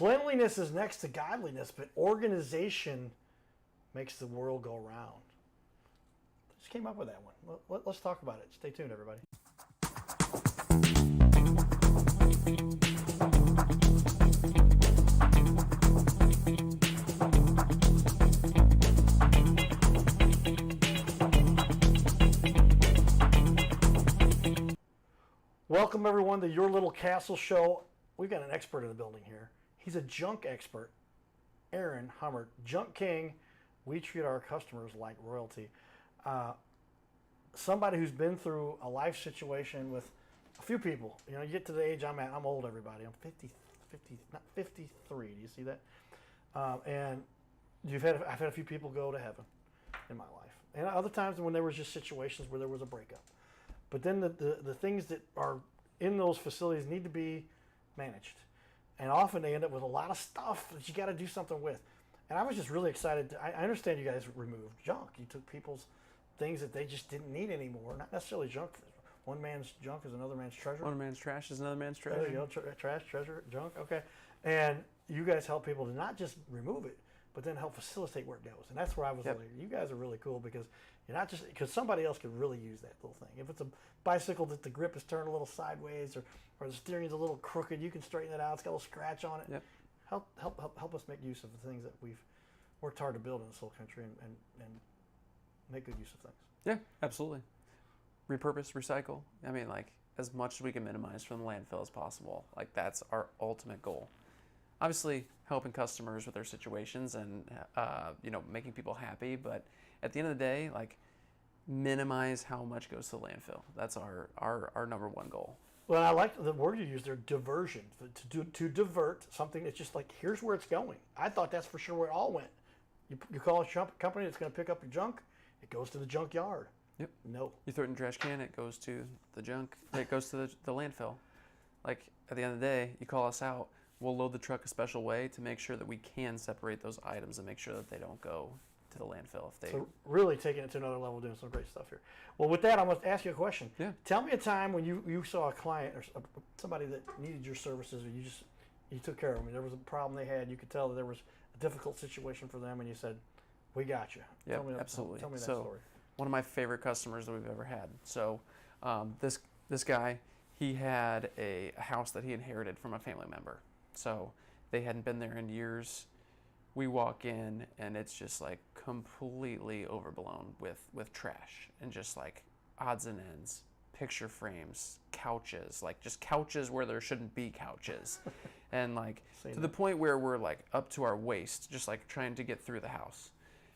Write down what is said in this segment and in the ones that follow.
Cleanliness is next to godliness, but organization makes the world go round. Just came up with that one. Let's talk about it. Stay tuned, everybody. Welcome, everyone, to Your Little Castle Show. We've got an expert in the building here. He's a junk expert, Aaron Hummert, Junk King. We treat our customers like royalty. Somebody who's been through a life situation with a few people. You know, you get to the age I'm at. I'm old, everybody. I'm 53. Do you see that? And I've had a few people go to heaven in my life. And other times when there was just situations where there was a breakup. But then the things that are in those facilities need to be managed. And often they end up with a lot of stuff that you got to do something with. And I was just really excited. I understand you guys removed junk. You took people's things that they just didn't need anymore. Not necessarily junk. One man's junk is another man's treasure. One man's trash is another man's treasure. There you go. Trash, treasure, junk. Okay. And you guys help people to not just remove it, but then help facilitate where it goes. And that's where I was like, you guys are really cool because you're not just, because somebody else could really use that little thing. If it's a bicycle that the grip is turned a little sideways or the steering's a little crooked, you can straighten it out. It's got a little scratch on it. Yep. Help us make use of the things that we've worked hard to build in this whole country and make good use of things. Yeah, absolutely. Repurpose, recycle. I mean, like, as much as we can minimize from the landfill as possible. Like, that's our ultimate goal. Obviously, helping customers with their situations and, making people happy. But at the end of the day, like, minimize how much goes to the landfill. That's our number one goal. Well, I like the word you used there, diversion. To divert something that's just like, here's where it's going. I thought that's for sure where it all went. You call a company that's going to pick up your junk, it goes to the junkyard. Yep. No. You throw it in the trash can, it goes to the junk. It goes to the landfill. Like, at the end of the day, you call us out. We'll load the truck a special way to make sure that we can separate those items and make sure that they don't go to the landfill if they. So really taking it to another level, doing some great stuff here. Well, with that, I must ask you a question. Yeah. Tell me a time when you saw a client or somebody that needed your services, or you took care of them. There was a problem they had. You could tell that there was a difficult situation for them, and you said, "We got you." Yeah, absolutely. Tell me that so, story. One of my favorite customers that we've ever had. So, this guy, he had a house that he inherited from a family member. So they hadn't been there in years. We walk in and it's just like completely overblown with trash and just like odds and ends, picture frames, couches, like just couches where there shouldn't be couches. And like to the point where we're like up to our waist, just like trying to get through the house.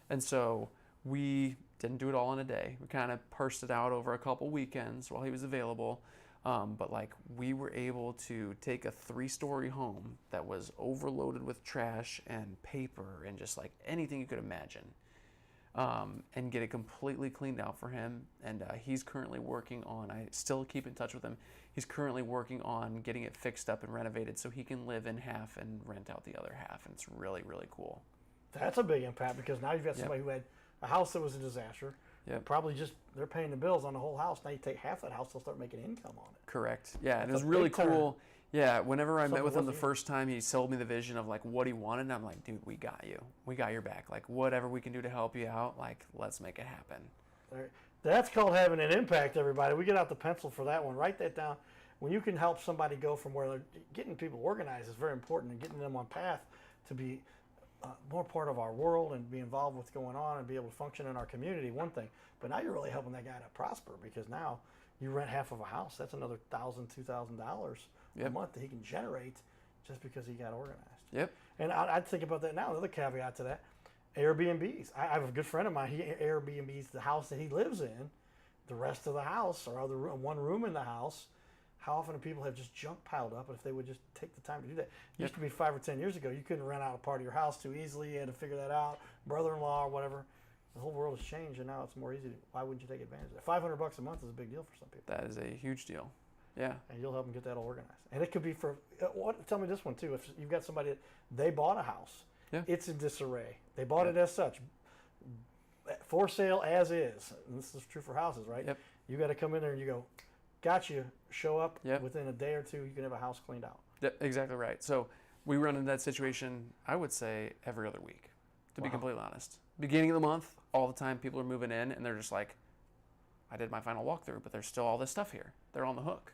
And so we didn't do it all in a day. We kind of parsed it out over a couple weekends while he was available. But like we were able to take a 3-story home that was overloaded with trash and paper and just like anything you could imagine, and get it completely cleaned out for him. And he's currently working on, I still keep in touch with him, he's currently working on getting it fixed up and renovated so he can live in half and rent out the other half. And it's really, really cool. That's a big impact because now you've got somebody who had a house that was a disaster. Yep. Probably just they're paying the bills on the whole house. Now you take half that house, they'll start making income on it. Correct. Yeah, and it was really cool. Yeah, whenever I met with him the first time, he sold me the vision of like what he wanted. And I'm like, dude, we got you. We got your back. Like whatever we can do to help you out, like let's make it happen. That's called having an impact, everybody. We get out the pencil for that one. Write that down. When you can help somebody go from where they're getting people organized is very important, and getting them on path to be more part of our world and be involved with what's going on and be able to function in our community, one thing. But now you're really helping that guy to prosper because now you rent half of a house. That's another $1,000, $2,000 a month that he can generate just because he got organized. Yep. And I'd think about that now. Another caveat to that, Airbnbs. I have a good friend of mine. He Airbnbs the house that he lives in, the rest of the house or one room in the house. How often do people have just junk piled up? And if they would just take the time to do that. It used to be 5 or 10 years ago, you couldn't rent out a part of your house too easily. You had to figure that out. Brother-in-law or whatever. The whole world has changed, and now it's more easy. Why wouldn't you take advantage of that? $500 a month is a big deal for some people. That is a huge deal. Yeah. And you'll help them get that all organized. And it could be for, tell me this one too. If you've got somebody, they bought a house. Yeah. It's in disarray. They bought it as such. For sale as is. And this is true for houses, right? Yep. You got to come in there and you go, got you, show up Yep. within a day or two, you can have a house cleaned out. Yep, exactly right. So We run into that situation, I would say, every other week, to be Wow. completely honest. Beginning of the month, all the time, people are moving in, and they're just like, I did my final walkthrough, but there's still all this stuff here. They're on the hook.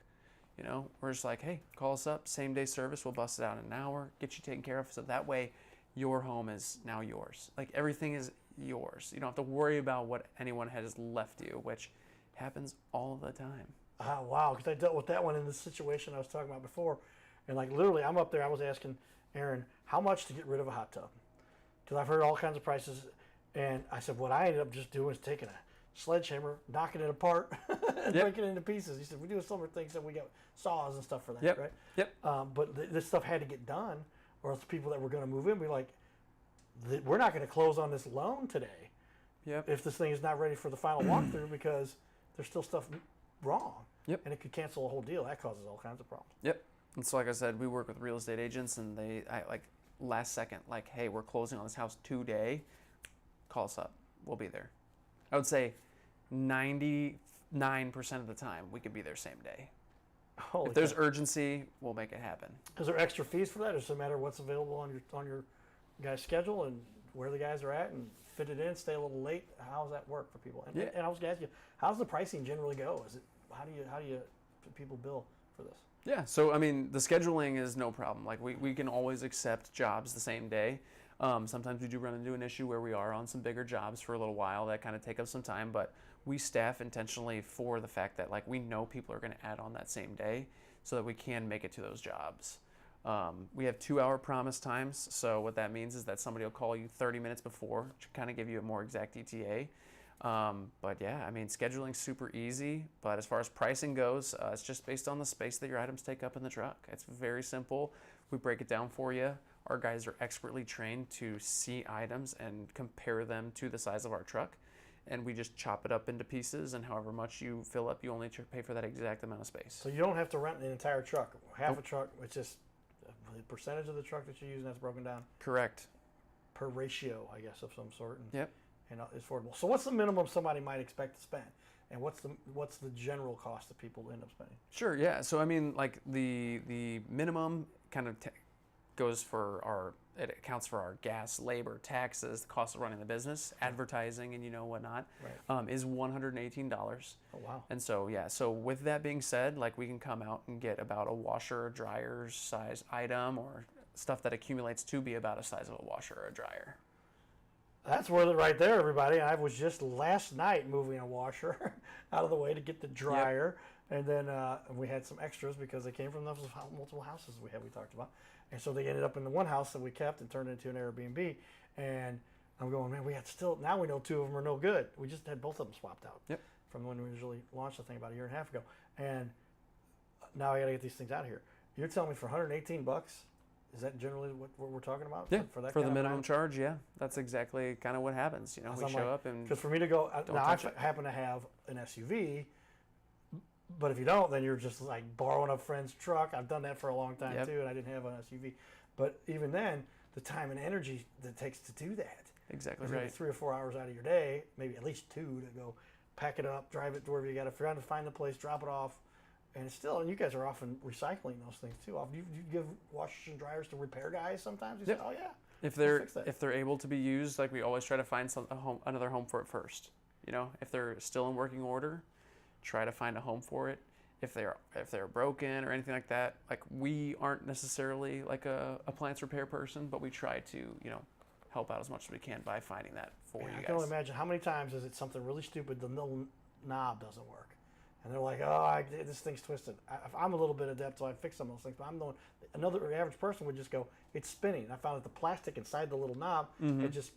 You know, we're just like, hey, call us up, same day service, we'll bust it out in an hour, get you taken care of, so that way your home is now yours. Like, everything is yours. You don't have to worry about what anyone has left you, which happens all the time. Wow, because I dealt with that one in the situation I was talking about before. And like literally, I'm up there, I was asking Aaron, how much to get rid of a hot tub? Because I've heard all kinds of prices. And I said, what I ended up just doing is taking a sledgehammer, knocking it apart, and breaking it into pieces. He said, we do similar things, and we got saws and stuff for that, right? Yep. But this stuff had to get done, or else the people that were going to move in be like, we're not going to close on this loan today if this thing is not ready for the final walkthrough because there's still stuff wrong. Yep. And it could cancel a whole deal. That causes all kinds of problems. Yep. And so, like I said, we work with real estate agents, and I last second, like, hey, we're closing on this house today. Call us up. We'll be there. I would say 99% of the time we could be there same day. If there's urgency, we'll make it happen. Is there extra fees for that, or does it matter what's available on your guy's schedule and where the guys are at and fit it in, stay a little late? How does that work for people? And I was going to ask you, how does the pricing generally go? How do you people bill for this? Yeah, so I mean, the scheduling is no problem. Like we can always accept jobs the same day. Sometimes we do run into an issue where we are on some bigger jobs for a little while that kind of take up some time, but we staff intentionally for the fact that like we know people are going to add on that same day so that we can make it to those jobs. We have 2-hour promise times, so what that means is that somebody will call you 30 minutes before to kind of give you a more exact ETA. But yeah, I mean, scheduling's super easy, but as far as pricing goes, it's just based on the space that your items take up in the truck. It's very simple. We break it down for you. Our guys are expertly trained to see items and compare them to the size of our truck. And we just chop it up into pieces, and however much you fill up, you only pay for that exact amount of space. So you don't have to rent an entire truck. Half a truck, it's just the percentage of the truck that you're using that's broken down. Correct. Per ratio, I guess, of some sort. And it's affordable. So what's the minimum somebody might expect to spend? And what's the general cost that people end up spending? Sure, yeah. So I mean, like the minimum kind of goes for it accounts for our gas, labor, taxes, the cost of running the business, advertising, and whatnot, is $118. Oh, wow. And so, yeah, so with that being said, like we can come out and get about a washer or dryer size item or stuff that accumulates to be about a size of a washer or a dryer. That's worth it right there, everybody. I was just last night moving a washer out of the way to get the dryer. And then we had some extras because they came from those multiple houses we talked about. And so they ended up in the one house that we kept and turned it into an Airbnb. And I'm going, man, now we know 2 of them are no good. We just had both of them swapped out from when we originally launched the thing about a year and a half ago. And now I got to get these things out of here. You're telling me for $118, is that generally what we're talking about? Yeah, for the minimum charge, yeah. That's exactly kind of what happens. We show up and... Because for me to go... Now, I happen to have an SUV, but if you don't, then you're just like borrowing a friend's truck. I've done that for a long time too, and I didn't have an SUV. But even then, the time and energy that it takes to do that. Exactly right. 3 or 4 hours out of your day, maybe at least 2 to go pack it up, drive it to wherever you got to figure out to find the place, drop it off. And it's still, and you guys are often recycling those things too. You give washers and dryers to repair guys sometimes. You say, oh yeah. If they're able to be used, like we always try to find another home for it first. If they're still in working order, try to find a home for it. If they're broken or anything like that, like we aren't necessarily like a appliance repair person, but we try to help out as much as we can by finding that for you guys. I can only imagine how many times is it something really stupid, the little knob doesn't work. And they're like, oh, this thing's twisted. I'm a little bit adept, so I fix some of those things. But another average person would just go, it's spinning. I found that the plastic inside the little knob had just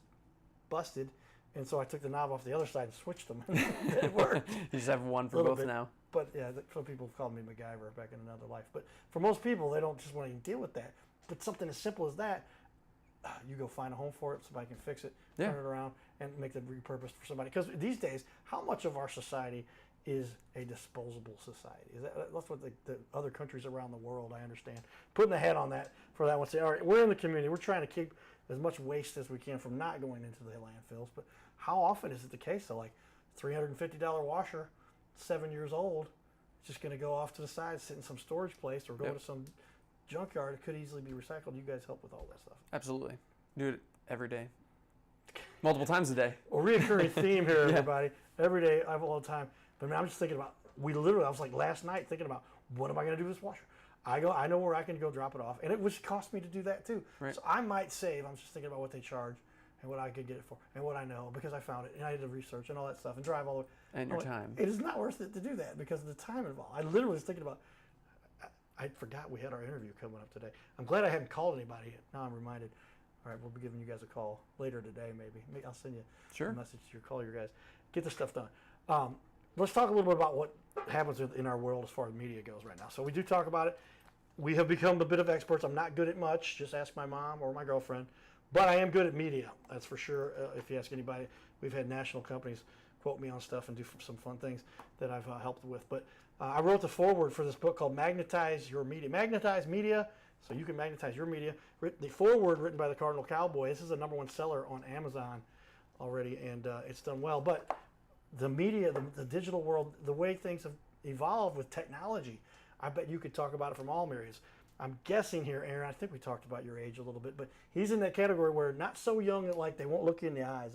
busted. And so I took the knob off the other side and switched them. And it worked. You just have one for both now. But yeah, some people have called me MacGyver back in another life. But for most people, they don't just want to deal with that. But something as simple as that, you go find a home for it, somebody can fix it, turn it around, and make it repurposed for somebody. Because these days, how much of our society is a disposable society? That's what the other countries around the world, I understand, putting a head on that for that one. Say, all right, we're in the community. We're trying to keep as much waste as we can from not going into the landfills. But how often is it the case that like $350 washer, 7 years old, it's just going to go off to the side, sit in some storage place, or go to some junkyard. It could easily be recycled. You guys help with all that stuff. Absolutely. Do it every day. Multiple times a day. A reoccurring theme here, everybody. Every day, I have all the time. But I mean, I'm just thinking about, I was like last night thinking about, what am I going to do with this washer? I know where I can go drop it off. And it would cost me to do that too. Right. So I might save. I'm just thinking about what they charge and what I could get it for and what I know because I found it and I had to research and all that stuff and drive all the way. And your time. It is not worth it to do that because of the time involved. I literally was thinking about, I forgot we had our interview coming up today. I'm glad I hadn't called anybody yet. Now I'm reminded. All right, we'll be giving you guys a call later today, maybe. I'll send you a message to call your guys. Get this stuff done. Let's talk a little bit about what happens in our world as far as media goes right now. So we do talk about it. We have become a bit of experts. I'm not good at much. Just ask my mom or my girlfriend. But I am good at media, that's for sure. If you ask anybody, we've had national companies quote me on stuff and do some fun things that I've helped with. But I wrote the foreword for this book called Magnetize Your Media. Magnetize Media, so you can magnetize your media. The foreword written by the Cardinal Cowboy. This is a #1 seller on Amazon already, and it's done well. But the media, the digital world, the way things have evolved with technology, I bet you could talk about it from all areas. I'm guessing here, Aaron, I think we talked about your age a little bit, but he's in that category where not so young that like they won't look you in the eyes.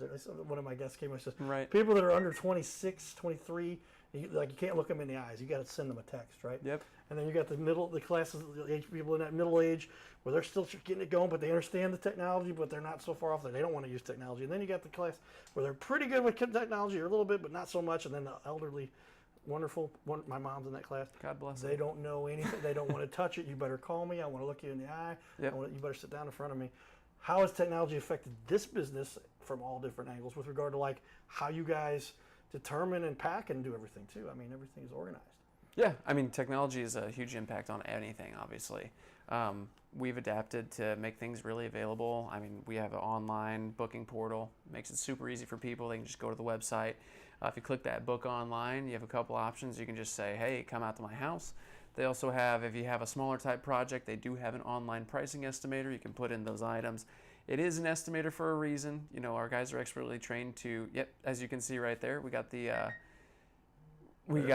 One of my guests came and says, right. People that are under 26, 23, you can't look them in the eyes. You got to send them a text, right? Yep. And then you got the classes, the age people in that middle age where they're still getting it going, but they understand the technology, but they're not so far off that they don't want to use technology. And then you got the class where they're pretty good with technology or a little bit, but not so much. And then the elderly, wonderful, my mom's in that class. God bless They don't know anything. They don't want to touch it. You better call me. I want to look you in the eye. Yep. You better sit down in front of me. How has technology affected this business from all different angles with regard to like how you guys determine and pack and do everything too? I mean, everything is organized. Yeah, I mean, technology is a huge impact on anything, obviously. We've adapted to make things really available. I mean, we have an online booking portal. It makes it super easy for people. They can just go to the website. If you click that book online, you have a couple options. You can just say, hey, come out to my house. They also have, if you have a smaller type project, they do have an online pricing estimator. You can put in those items. It is an estimator for a reason. You know, our guys are expertly trained to, as you can see right there, we got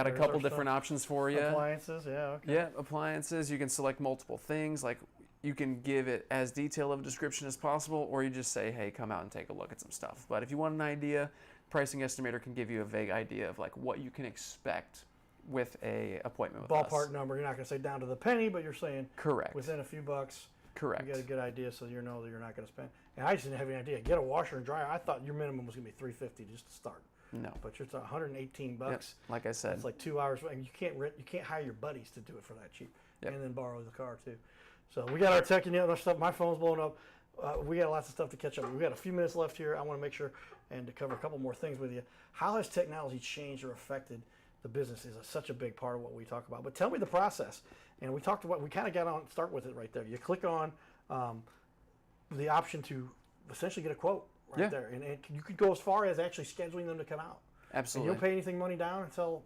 a couple different options for you. Appliances, yeah, okay. Yeah, appliances. You can select multiple things. Like you can give it as detailed of a description as possible, or you just say, hey, come out and take a look at some stuff. But if you want an idea, pricing estimator can give you a vague idea of like what you can expect with a appointment with us. Ballpark number. You're not going to say down to the penny, but you're saying correct within a few bucks. Correct. You get a good idea, so you know that you're not going to spend. And I just didn't have any idea. Get a washer and dryer. I thought your minimum was going to be $350 just to start. No. But you're $118. Yep. Like I said, it's like 2 hours. And you can't hire your buddies to do it for that cheap. Yep. And then borrow the car too. So we got our tech and other stuff. My phone's blowing up. We got lots of stuff to catch up. We got a few minutes left here. I want to make sure and to cover a couple more things with you. How has technology changed or affected the business? Is such a big part of what we talk about. But tell me the process. And we talked about. We kind of got on. Start with it right there. You click on the option to essentially get a quote right there, and you could go as far as actually scheduling them to come out. Absolutely. And you don't pay anything money down until.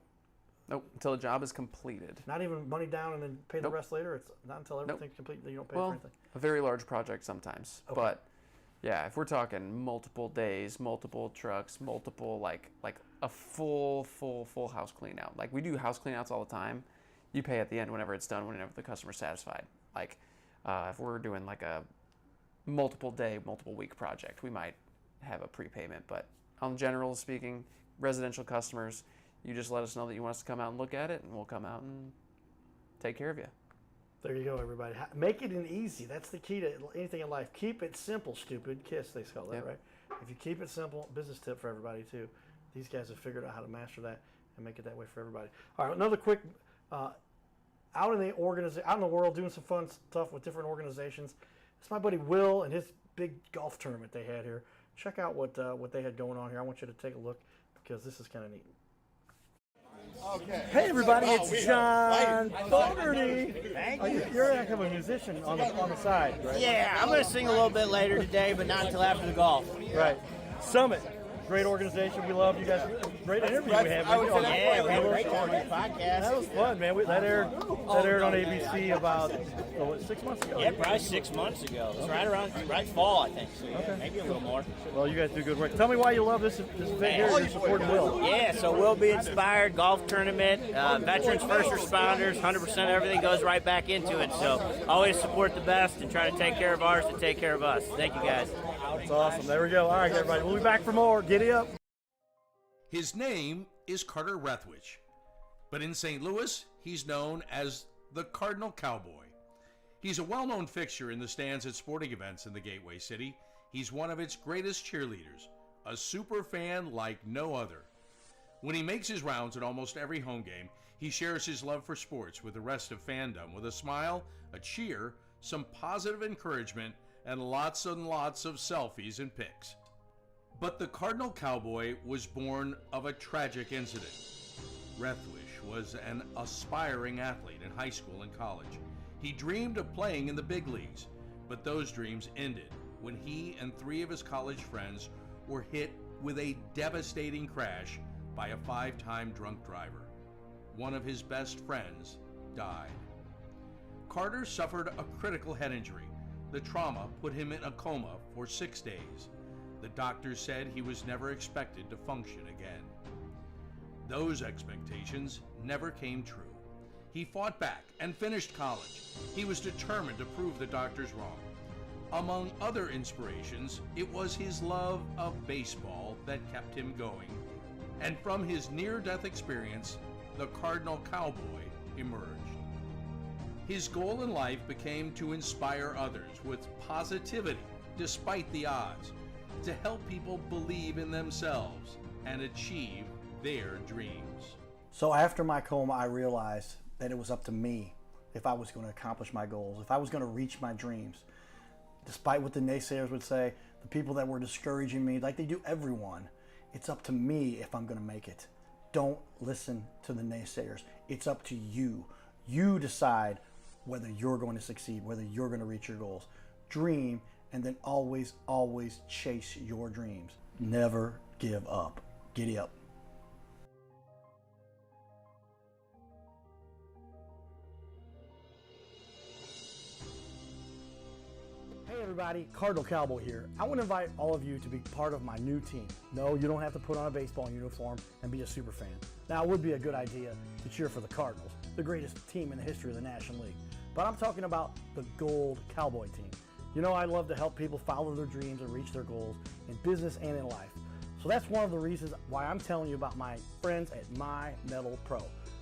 Nope, until the job is completed. Not even money down and then pay the rest later? It's not until everything's complete that you don't pay for anything? A very large project sometimes. Okay. But, yeah, if we're talking multiple days, multiple trucks, multiple, like a full house clean out. Like, we do house clean outs all the time. You pay at the end whenever it's done, whenever the customer's satisfied. Like, if we're doing like a multiple day, multiple week project, we might have a prepayment. But on general speaking, residential customers, you just let us know that you want us to come out and look at it, and we'll come out and take care of you. There you go, everybody. Make it easy. That's the key to anything in life. Keep it simple, stupid. KISS, they call that, right? If you keep it simple, business tip for everybody, too. These guys have figured out how to master that and make it that way for everybody. All right, another quick, out in the world, doing some fun stuff with different organizations. It's my buddy Will and his big golf tournament they had here. Check out what they had going on here. I want you to take a look because this is kind of neat. Okay. Hey everybody, it's John Fogarty. Thank you. You're kind of a musician on the side, right? Yeah, I'm going to sing a little bit later today, but not until after the golf. Right. Summit. great organization. We love you guys. Great interview we had. I would say Yeah, we had a great time on the podcast. That was fun, man. That aired on ABC about 6 months ago. Yeah, probably 6 months ago. It's right fall, I think. So yeah, maybe a little more. Well, you guys do good work. Tell me why you love this event here. You're supporting Will. Yeah, so We'll Be Inspired golf tournament, veterans, first responders, 100% everything goes right back into it. So always support the best and try to take care of ours and take care of us. Thank you, guys. That's awesome. There we go. All right, everybody. We'll be back for more. Giddy up. His name is Carter Rethwich, but in St. Louis, he's known as the Cardinal Cowboy. He's a well-known fixture in the stands at sporting events in the Gateway City. He's one of its greatest cheerleaders, a super fan like no other. When he makes his rounds at almost every home game, he shares his love for sports with the rest of fandom with a smile, a cheer, some positive encouragement, and lots of selfies and pics. But the Cardinal Cowboy was born of a tragic incident. Rethwich was an aspiring athlete in high school and college. He dreamed of playing in the big leagues, but those dreams ended when he and 3 of his college friends were hit with a devastating crash by a 5-time drunk driver. One of his best friends died. Carter suffered a critical head injury. The trauma put him in a coma for 6 days. The doctors said he was never expected to function again. Those expectations never came true. He fought back and finished college. He was determined to prove the doctors wrong. Among other inspirations, it was his love of baseball that kept him going. And from his near-death experience, the Cardinal Cowboy emerged. His goal in life became to inspire others with positivity despite the odds, to help people believe in themselves and achieve their dreams. So after my coma, I realized that it was up to me if I was going to accomplish my goals, if I was going to reach my dreams. Despite what the naysayers would say, the people that were discouraging me, like they do everyone, it's up to me if I'm going to make it. Don't listen to the naysayers. It's up to you. You decide whether you're going to succeed, whether you're going to reach your goals. Dream, and then always, always chase your dreams. Never give up. Giddy up. Hey everybody, Cardinal Cowboy here. I want to invite all of you to be part of my new team. No, you don't have to put on a baseball uniform and be a super fan. Now, it would be a good idea to cheer for the Cardinals, the greatest team in the history of the National League. But I'm talking about the Gold Cowboy team. You know, I love to help people follow their dreams and reach their goals in business and in life. So that's one of the reasons why I'm telling you about my friends at My Metal Pro.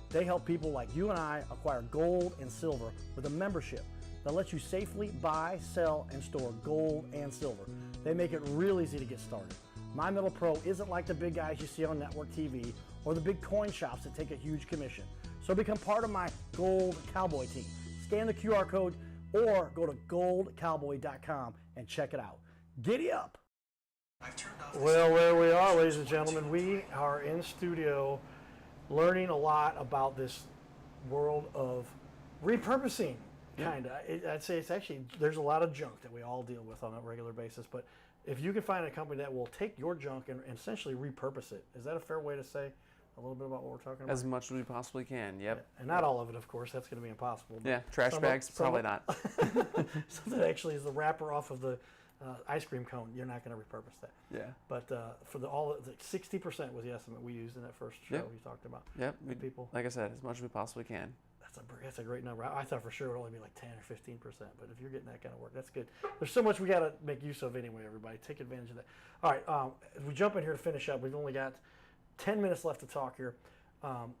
They help people like you and I acquire gold and silver with a membership that lets you safely buy, sell, and store gold and silver. They make it real easy to get started. My Metal Pro isn't like the big guys you see on network TV or the big coin shops that take a huge commission. So become part of my Gold Cowboy team. Scan the QR code or go to goldcowboy.com and check it out. Giddy up! Well, there we are, ladies and gentlemen. We are in studio learning a lot about this world of repurposing, kind of. I'd say it's actually, there's a lot of junk that we all deal with on a regular basis, but if you can find a company that will take your junk and essentially repurpose it, is that a fair way to say a little bit about what we're talking about? As much as we possibly can, yep. And not all of it, of course. That's going to be impossible. Yeah, trash bags, probably not. Something that actually is the wrapper off of the ice cream cone, you're not going to repurpose that. Yeah. But for the 60% was the estimate we used in that first show you talked about. Yep. People. Like I said, as much as we possibly can. That's a great number. I thought for sure it would only be like 10 or 15%, but if you're getting that kind of work, that's good. There's so much we got to make use of anyway, everybody. Take advantage of that. All right, as we jump in here to finish up, we've only got 10 minutes left to talk here.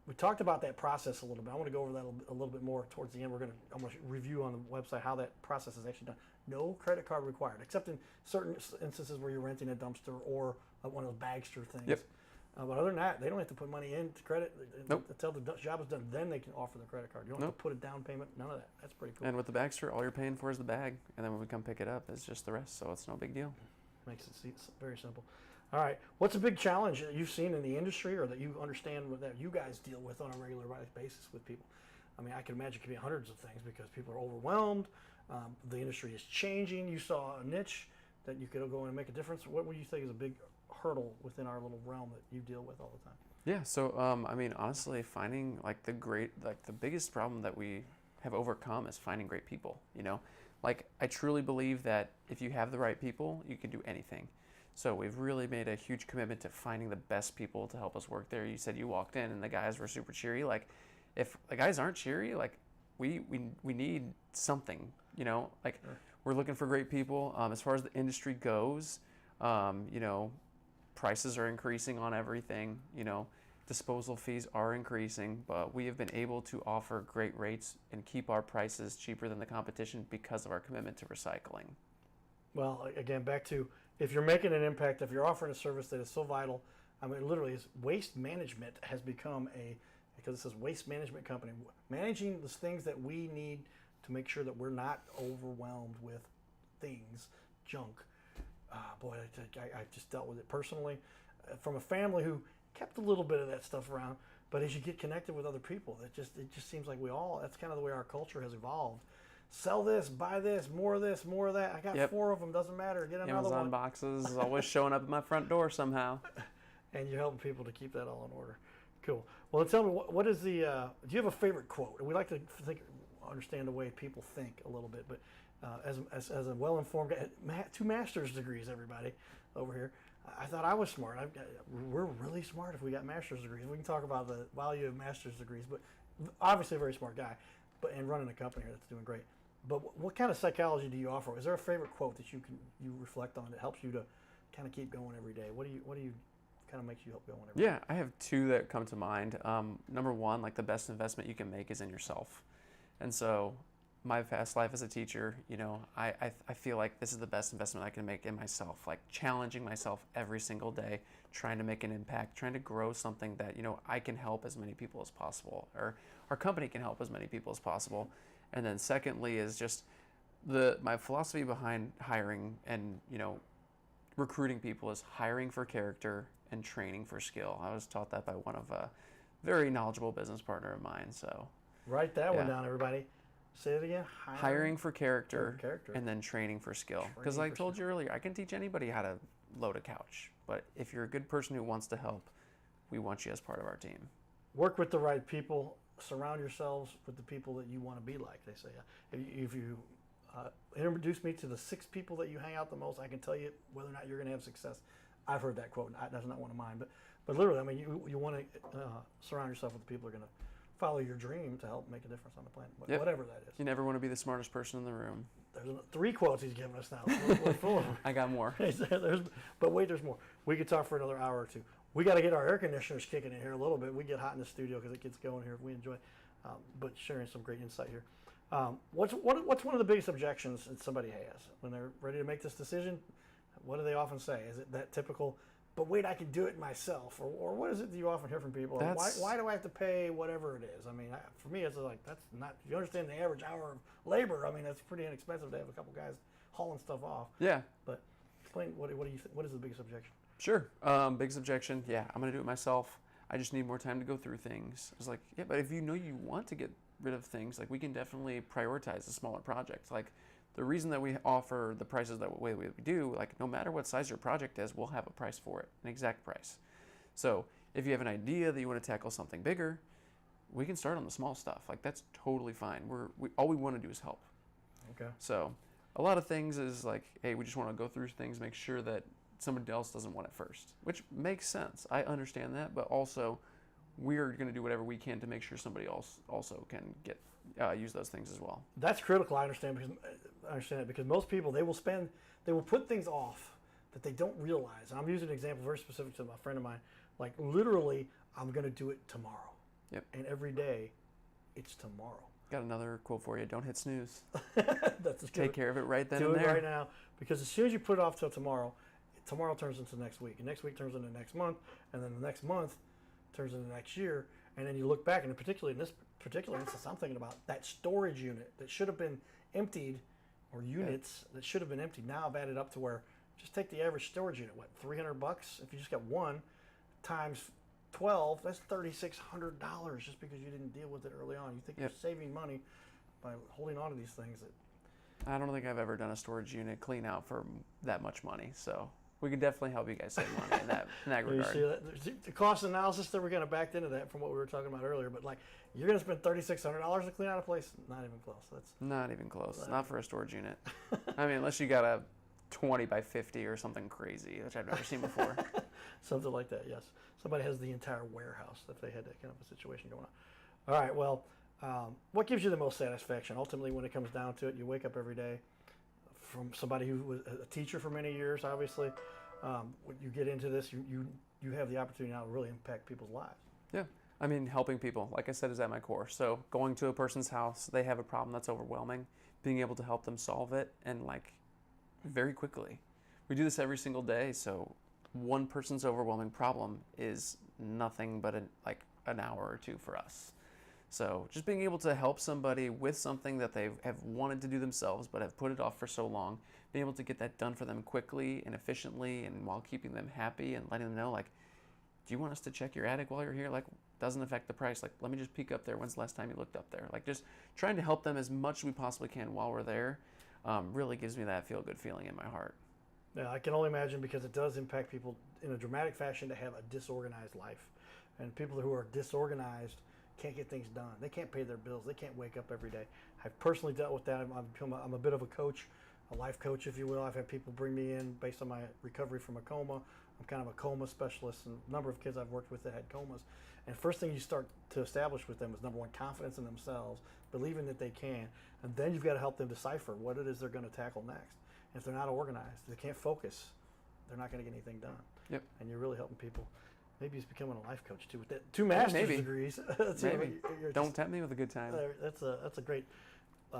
We talked about that process a little bit. I want to go over that a little bit more towards the end. I'm going to review on the website how that process is actually done. No credit card required, except in certain instances where you're renting a dumpster or one of those bagster things. Yep. But other than that, they don't have to put money into credit Nope. until the job is done. Then they can offer the credit card. You don't have to put a down payment. None of that. That's pretty cool. And with the Bagster, all you're paying for is the bag, and then when we come pick it up, it's just the rest. So it's no big deal. Makes it very simple. All right. What's a big challenge that you've seen in the industry, or that you understand that you guys deal with on a regular basis with people? I mean, I can imagine it could be hundreds of things because people are overwhelmed. The industry is changing. You saw a niche that you could go in and make a difference. What would you think is a big hurdle within our little realm that you deal with all the time? Yeah, so I mean, honestly, finding like the biggest problem that we have overcome is finding great people. Like I truly believe that if you have the right people, you can do anything. So we've really made a huge commitment to finding the best people to help us work there. You said you walked in and the guys were super cheery. Like if the guys aren't cheery, like we need something. Like we're looking for great people. As far as the industry goes, prices are increasing on everything. Disposal fees are increasing, but we have been able to offer great rates and keep our prices cheaper than the competition because of our commitment to recycling. Well, again, back to if you're making an impact, if you're offering a service that is so vital, I mean, literally, waste management has become because it says waste management company, managing the things that we need to make sure that we're not overwhelmed with things, junk. Boy, I just dealt with it personally from a family who kept a little bit of that stuff around, but as you get connected with other people, it just seems like that's kind of the way our culture has evolved. Sell this, buy this, more of that. I got 4 of them, doesn't matter. Get another Amazon one. boxes is always showing up at my front door somehow. And you're helping people to keep that all in order. Cool. Well, tell me, what is the? Do you have a favorite quote? We like to understand the way people think a little bit, but as a well-informed guy, 2 master's degrees, everybody over here. I thought I was smart. We're really smart if we got master's degrees. We can talk about the value of master's degrees, but obviously a very smart guy, and running a company that's doing great. But what kind of psychology do you offer? Is there a favorite quote that you reflect on that helps you to kind of keep going every day? What do you kind of makes you help going every day? Yeah, I have 2 that come to mind. Number 1, like the best investment you can make is in yourself. And so my past life as a teacher, I feel like this is the best investment I can make in myself, like challenging myself every single day, trying to make an impact, trying to grow something that, I can help as many people as possible, or our company can help as many people as possible. And then secondly is just my philosophy behind hiring and, recruiting people is hiring for character and training for skill. I was taught that by one of a very knowledgeable business partner of mine. So write that one down, everybody. Say it again. Hiring for character and then training for skill. Because like I told you earlier, I can teach anybody how to load a couch. But if you're a good person who wants to help, we want you as part of our team. Work with the right people. Surround yourselves with the people that you want to be like, they say. If you introduce me to the 6 people that you hang out the most, I can tell you whether or not you're going to have success. I've heard that quote. That's not one of mine. But literally, I mean, you want to surround yourself with the people who are going to follow your dream to help make a difference on the planet, whatever that is. You never want to be the smartest person in the room. There's 3 quotes he's giving us now. We're full of them. I got more. But wait, there's more. We could talk for another hour or 2. We got to get our air conditioners kicking in here a little bit. We get hot in the studio because it gets going here. We enjoy, but sharing some great insight here. What's one of the biggest objections that somebody has when they're ready to make this decision? What do they often say? Is it that typical, but wait, I can do it myself? Or what is it that you often hear from people? Why do I have to pay whatever it is? I mean, for me, it's like, that's not, if you understand the average hour of labor, I mean, that's pretty inexpensive to have a couple guys hauling stuff off. Yeah. But explain, what do you think? What is the biggest objection? Sure. Biggest objection, yeah, I'm going to do it myself. I just need more time to go through things. It's like, yeah, but if you want to get rid of things, like we can definitely prioritize a smaller project. Like the reason that we offer the prices that way we do, like no matter what size your project is, we'll have a price for it, an exact price. So if you have an idea that you want to tackle something bigger, we can start on the small stuff. Like that's totally fine. All we want to do is help. Okay. So a lot of things is like, hey, we just want to go through things, make sure that somebody else doesn't want it first, which makes sense. I understand that, but also we're going to do whatever we can to make sure somebody else also can get use those things as well. That's critical. I understand it because most people they will put things off that they don't realize. And I'm using an example very specific to a friend of mine. Like literally, I'm going to do it tomorrow. Yep. And every day, it's tomorrow. Got another quote for you. Don't hit snooze. That's Take care of it right then and there. Do it right now. Because as soon as you put it off till tomorrow turns into next week, and next week turns into next month, and then the next month turns into next year, and then you look back, and particularly in this particular instance, I'm thinking about that storage unit that should have been emptied, or units that should have been emptied. Now I've added up to where, just take the average storage unit, $300? If you just got one, times 12, that's $3,600 just because you didn't deal with it early on. You think you're saving money by holding on to these things. I don't think I've ever done a storage unit clean out for that much money, so. we can definitely help you guys save money in that You regard. see that? The cost analysis that we're going to back into that from what we were talking about earlier, but like you're going to spend $3,600 to clean out a place? Not even close. That's Not even close. Not for a storage unit. I mean, unless you got a 20 by 50 or something crazy, which I've never seen before. something like that. Yes, somebody has the entire warehouse if they had that kind of a situation going on. All right. Well, what gives you the most satisfaction? Ultimately, when it comes down to it, you wake up every day. From somebody who was a teacher for many years, obviously, when you get into this, you have the opportunity now to really impact people's lives. Yeah. I mean, helping people, like I said, is at my core. So going to a person's house, they have a problem that's overwhelming, being able to help them solve it, and like very quickly. We do this every single day, so one person's overwhelming problem is nothing but an hour or two for us. So just being able to help somebody with something that they have wanted to do themselves but have put it off for so long, being able to get that done for them quickly and efficiently and while keeping them happy and letting them know, like, do you want us to check your attic while you're here? Like, doesn't affect the price. Like, let me just peek up there. When's the last time you looked up there? Like, just trying to help them as much as we possibly can while we're there really gives me that feel-good feeling in my heart. Yeah, I can only imagine because it does impact people in a dramatic fashion to have a disorganized life. And people who are disorganized can't get things done. They can't pay their bills. They can't wake up every day. I've personally dealt with that. I'm a bit of a coach, a life coach, if you will. I've had people bring me in based on my recovery from a coma. I'm kind of a coma specialist, and a number of kids I've worked with that had comas. And first thing you start to establish with them is, number one, confidence in themselves, believing that they can. And then you've got to help them decipher what it is they're going to tackle next. And if they're not organized, they can't focus, they're not going to get anything done. Yep. And you're really helping people. Maybe he's becoming a life coach too with that. 2 master's degrees. Maybe. Don't tempt me with a good time. That's a great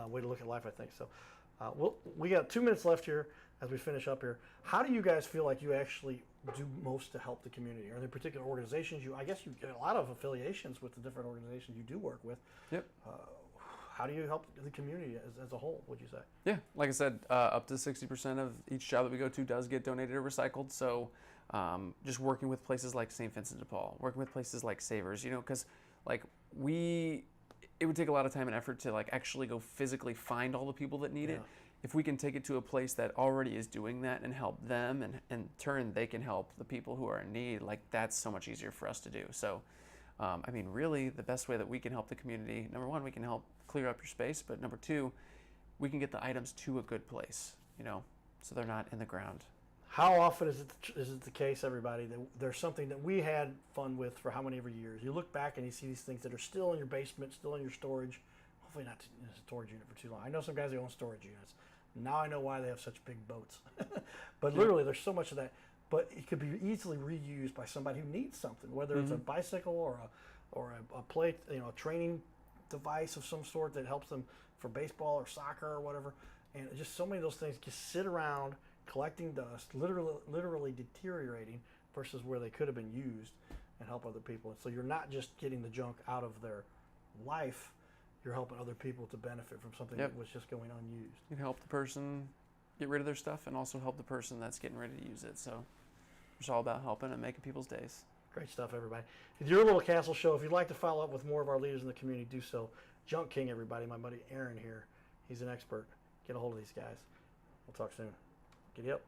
way to look at life, I think. So, we got 2 minutes left here as we finish up here. How do you guys feel like you actually do most to help the community? Are there particular organizations I guess you get a lot of affiliations with the different organizations you do work with. Yep. How do you help the community as a whole, would you say? Yeah, like I said, up to 60% of each job that we go to does get donated or recycled. So just working with places like St. Vincent de Paul, working with places like Savers, because like it would take a lot of time and effort to like actually go physically find all the people that need it. If we can take it to a place that already is doing that and help them, and in turn they can help the people who are in need, like that's so much easier for us to do. So I mean, really the best way that we can help the community, number one, we can help clear up your space, but number two, we can get the items to a good place, so they're not in the ground. How often is it the case, everybody, that there's something that we had fun with for how many ever years? You look back and you see these things that are still in your basement, still in your storage, hopefully not in a storage unit for too long. I know some guys who own storage units. Now I know why they have such big boats. But literally, there's so much of that. But it could be easily reused by somebody who needs something, whether it's a bicycle or a plate, a training device of some sort that helps them for baseball or soccer or whatever. And just so many of those things just sit around collecting dust, literally deteriorating, versus where they could have been used and help other people. And so you're not just getting the junk out of their life, you're helping other people to benefit from something that was just going unused. You can help the person get rid of their stuff and also help the person that's getting ready to use it. So it's all about helping and making people's days. Great stuff, everybody. Your Little Castle Show. If you'd like to follow up with more of our leaders in the community, do so. Junk King, everybody. My buddy Aaron here. He's an expert. Get a hold of these guys. We'll talk soon. Giddy up.